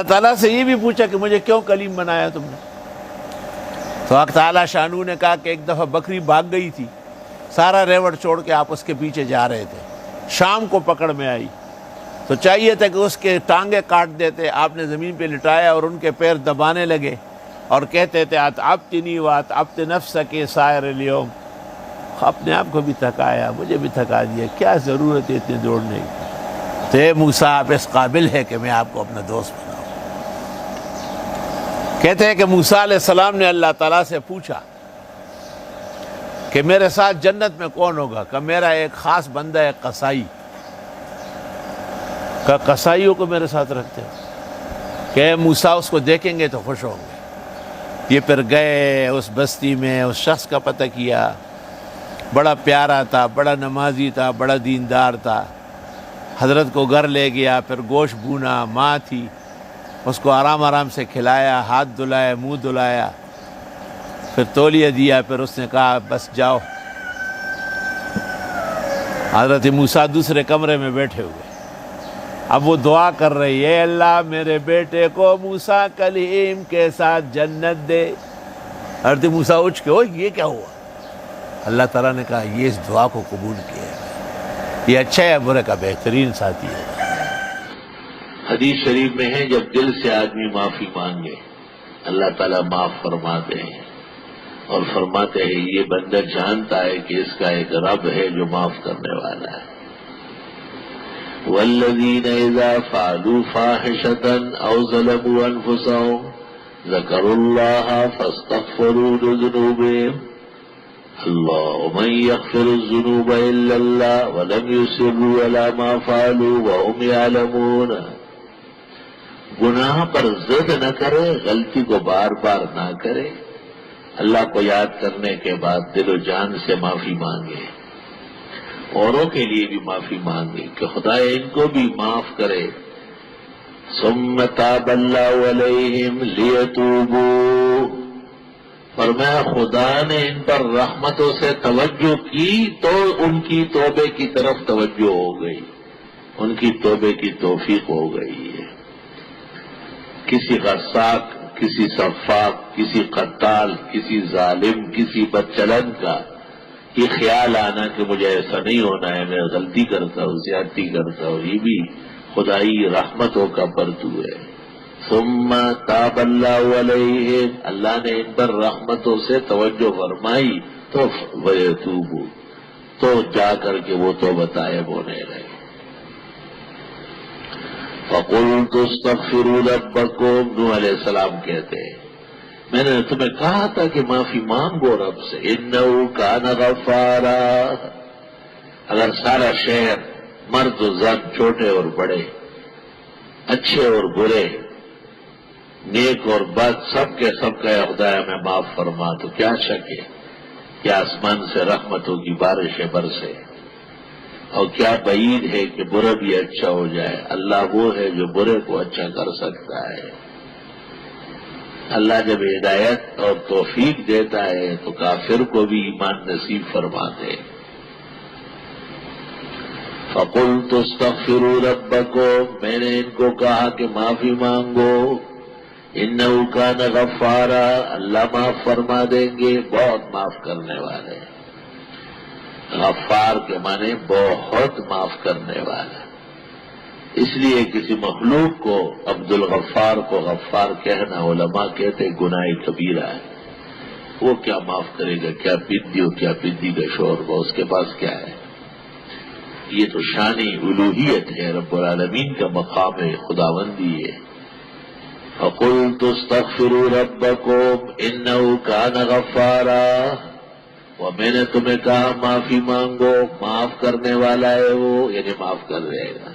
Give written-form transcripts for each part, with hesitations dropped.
اللہ تعالیٰ سے یہ بھی پوچھا کہ مجھے کیوں کلیم بنایا تم نے؟ تو حق تعالیٰ شانو نے کہا کہ ایک دفعہ بکری بھاگ گئی تھی، سارا ریوڑ چھوڑ کے آپ اس کے پیچھے جا رہے تھے، شام کو پکڑ میں آئی تو چاہیے تھا کہ اس کے ٹانگیں کاٹ دیتے، آپ نے زمین پہ لٹایا اور ان کے پیر دبانے لگے اور کہتے تھے اتعبتنی واتعبت نفسک سائر اليوم، اپنے آپ کو بھی تھکایا، مجھے بھی تھکا دیا، کیا ضرورت ہے اتنے دوڑنے کی؟ تو اے موسیٰ آپ اس قابل ہے کہ میں آپ کو اپنا دوست بناؤں۔ کہتے ہیں کہ موسیٰ علیہ السلام نے اللہ تعالیٰ سے پوچھا کہ میرے ساتھ جنت میں کون ہوگا؟ کہ میرا ایک خاص بندہ ہے قصائی، کہ قصائیوں کو میرے ساتھ رکھتے ہو کہ موسیٰ اس کو دیکھیں گے تو خوش ہوں گے۔ یہ پھر گئے اس بستی میں، اس شخص کا پتہ کیا، بڑا پیارا تھا، بڑا نمازی تھا، بڑا دیندار تھا، حضرت کو گھر لے گیا، پھر گوشت بھونا، ماں تھی، اس کو آرام آرام سے کھلایا، ہاتھ دھلایا، منہ دھلایا، پھر تولیہ دیا، پھر اس نے کہا بس جاؤ۔ حضرت موسیٰ دوسرے کمرے میں بیٹھے ہوئے، اب وہ دعا کر رہی ہے، اے اللہ میرے بیٹے کو موسیٰ کلیم کے ساتھ جنت دے۔ حضرت موسیٰ اٹھ کے یہ کیا ہوا؟ اللہ تعالیٰ نے کہا یہ اس دعا کو قبول کیا ہے، یہ اچھا ہے برے کا بہترین ساتھی ہے۔ حدیث شریف میں ہے جب دل سے آدمی معافی مانگے اللہ تعالیٰ معاف فرماتے ہیں، اور فرماتے ہیں یہ بندہ جانتا ہے کہ اس کا ایک رب ہے جو معاف کرنے والا ہے۔ والذین اذا فعلوا فاحشة او ظلموا انفسهم ذکروا اللہ فاستغفروا لذنوبهم اللہ ومن یغفر الذنوب الا اللہ ولم یصروا علی ما فعلوا وهم یعلمون۔ گناہ پر ضد نہ کرے، غلطی کو بار بار نہ کرے، اللہ کو یاد کرنے کے بعد دل و جان سے معافی مانگے، اوروں کے لیے بھی معافی مانگے کہ خدا ان کو بھی معاف کرے۔ ثم تاب اللہ علیہم لیتوبوا، فرمایا خدا نے ان پر رحمتوں سے توجہ کی تو ان کی توبے کی طرف توجہ ہو گئی، ان کی توبے کی توفیق ہو گئی ہے۔ کسی غساق، کسی صفاق، کسی قتال، کسی ظالم، کسی بدچلن کا یہ خیال آنا کہ مجھے ایسا نہیں ہونا ہے، میں غلطی کرتا ہوں، زیادتی کرتا ہوں، یہ بھی خدائی رحمتوں کا پرتو ہے۔ ثم تاب اللہ علیہ، اللہ نے ان پر رحمتوں سے توجہ فرمائی تو ویتوبوا، تو جا کر کے وہ توبہ طائب ہونے لگے۔ فقلت استغفروا ربکم، نوح علیہ السلام کہتے ہیں میں نے تمہیں کہا تھا کہ معافی مانگو رب سے، انہ کان غفارا۔ اگر سارا شہر، مرد و زن، چھوٹے اور بڑے، اچھے اور برے، نیک اور بد، سب کے سب کا خدایا میں معاف فرما، تو کیا شک ہے کہ آسمان سے رحمتوں کی بارشیں برسے، اور کیا بعید ہے کہ برا بھی اچھا ہو جائے۔ اللہ وہ ہے جو برے کو اچھا کر سکتا ہے۔ اللہ جب ہدایت اور توفیق دیتا ہے تو کافر کو بھی ایمان نصیب فرماتے۔ فقلت استغفروا ربکم، میں نے ان کو کہا کہ معافی مانگو، انہ کان غفارا، اللہ معاف فرما دیں گے، بہت معاف کرنے والے۔ غفار کے معنی بہت معاف کرنے والا، اس لیے کسی مخلوق کو عبد الغفار کو غفار کہنا علماء کہتے گناہ کبیرہ ہے۔ وہ کیا معاف کرے گا؟ کیا پدی ہو، کیا پدی کا شور ہو، اس کے پاس کیا ہے؟ یہ تو شان الوہیت ہے، رب العالمین کا مقام ہے، خداوندی ہے۔ فقلت استغفروا ربکم انہ کان غفارا، اور میں نے تمہیں کہا معافی مانگو، معاف کرنے والا ہے وہ، یعنی معاف کر دے گا۔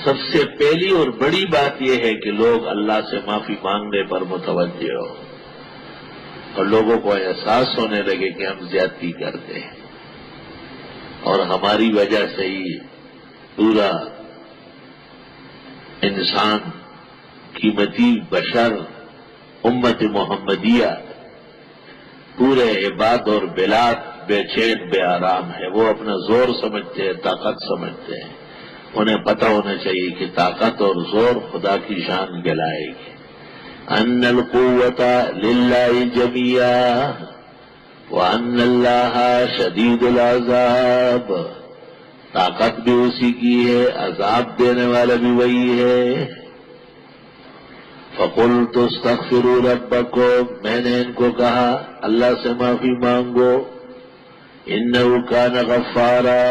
سب سے پہلی اور بڑی بات یہ ہے کہ لوگ اللہ سے معافی مانگنے پر متوجہ ہو اور لوگوں کو احساس ہونے لگے کہ ہم زیادتی کرتے ہیں اور ہماری وجہ سے ہی پورا انسان، قیمتی بشر، امت محمدیہ، پورے عباد اور بلاد بے چین بے آرام ہے۔ وہ اپنا زور سمجھتے ہیں، طاقت سمجھتے ہیں، انہیں پتہ ہونا چاہیے کہ طاقت اور زور خدا کی شان گلائے گی. ان القوت للہ جمیعا وان اللہ شدید العذاب. طاقت بھی اسی کی ہے، عذاب دینے والا بھی وہی ہے. فقلت استغفروا ربکم، میں نے ان کو کہا اللہ سے معافی مانگو. انہ کان غفارا،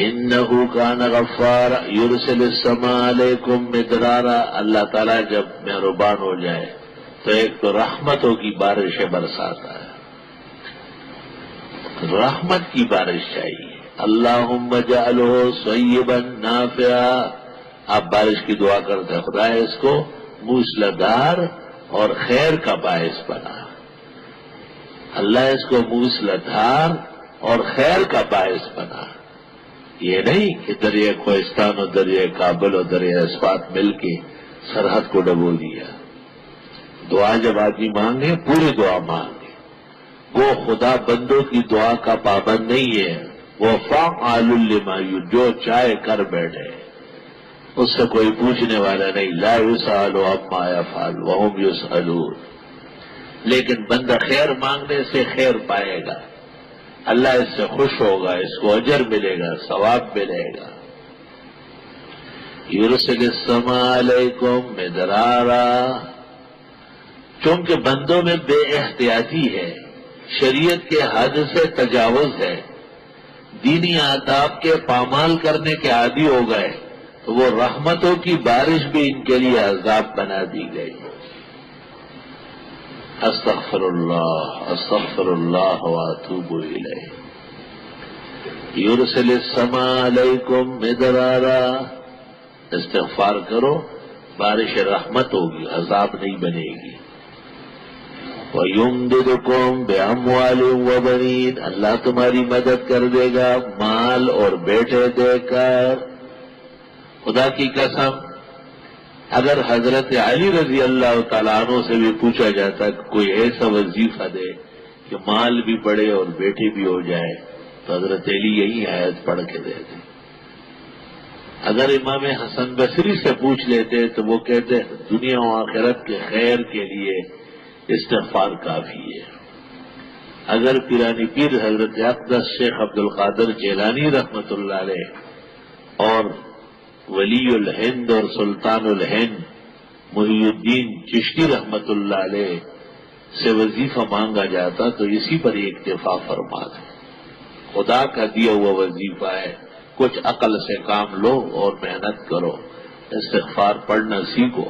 انہ کان غفارا یرسل السماء علیکم مدرارا. اللہ تعالیٰ جب مہربان ہو جائے تو ایک تو رحمتوں کی بارشیں برساتا ہے، رحمت کی بارش چاہیے. اللہم اجعلہ صیبا نافعا. آپ بارش کی دعا کرتے ہیں، خدا اس کو موسلادھار اور خیر کا باعث بنا. اللہ اس کو موسلادھار اور خیر کا باعث بنا. یہ نہیں کہ دریائے کوہستان اور دریائے کابل اور دریائے اسپات مل کے سرحد کو ڈبو دیا. دعا جب آدمی مانگے پوری دعا مانگے. وہ خدا بندوں کی دعا کا پابند نہیں ہے، وہ فعال لما یرید، جو چاہے کر بیٹھے، اس سے کوئی پوچھنے والا نہیں. لا یسأل عما یفعل وہم یسألون. لیکن بندہ خیر مانگنے سے خیر پائے گا، اللہ اس سے خوش ہوگا، اس کو اجر ملے گا، ثواب ملے گا. یرسل السماء علیکم مدرارا. چونکہ بندوں میں بے احتیاطی ہے، شریعت کے حد سے تجاوز ہے، دینی آداب کے پامال کرنے کے عادی ہو گئے، تو وہ رحمتوں کی بارش بھی ان کے لیے عذاب بنا دی گئی. استغفر اللہ واتوب الیہ. یرسل السماء علیکم مدرارا. استغفار کرو، بارش رحمت ہوگی، عذاب نہیں بنے گی. وَيُمْدِدُكُمْ بِأَمْوَالٍ وَبَنِينَ. اللہ تمہاری مدد کر دے گا مال اور بیٹے دے کر. خدا کی قسم، اگر حضرت علی رضی اللہ تعالیٰ عنہ سے بھی پوچھا جاتا کہ کوئی ایسا وظیفہ دے کہ مال بھی بڑھے اور بیٹے بھی ہو جائے، تو حضرت علی یہی آیت پڑھ کے دیتے. اگر امام حسن بصری سے پوچھ لیتے تو وہ کہتے دنیا و آخرت کے خیر کے لیے استغفار کافی ہے. اگر پیرانی پیر حضرت اقدس شیخ عبد القادر جیلانی رحمت اللہ علیہ اور ولی الہند اور سلطان الہند محی الدین چشتی رحمت اللہ علیہ سے وظیفہ مانگا جاتا تو اسی پر ہی اکتفا فرماتے. خدا کا دیا ہوا وظیفہ ہے، کچھ عقل سے کام لو اور محنت کرو، استغفار پڑھنا سیکھو.